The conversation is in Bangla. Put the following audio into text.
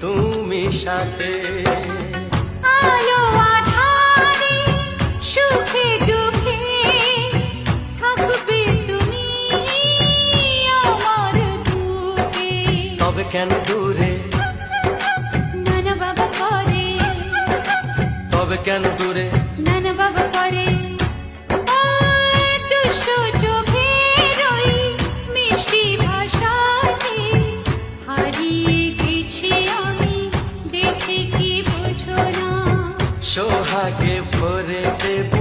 তুমি সাথে। আলো আঁধারে সুখে দুঃখে থাকবে তুমি আমার বুকে। তবে কেন দূরে, নানা বাবা করে, তবে কেন দূরে, নানা বাবা করে। ওই দুশো চোখের ওই মিষ্টি ভাষাতে হারিয়ে গেছি আমি, দেখে কি বোঝো না। সোহাগে ভরে দেব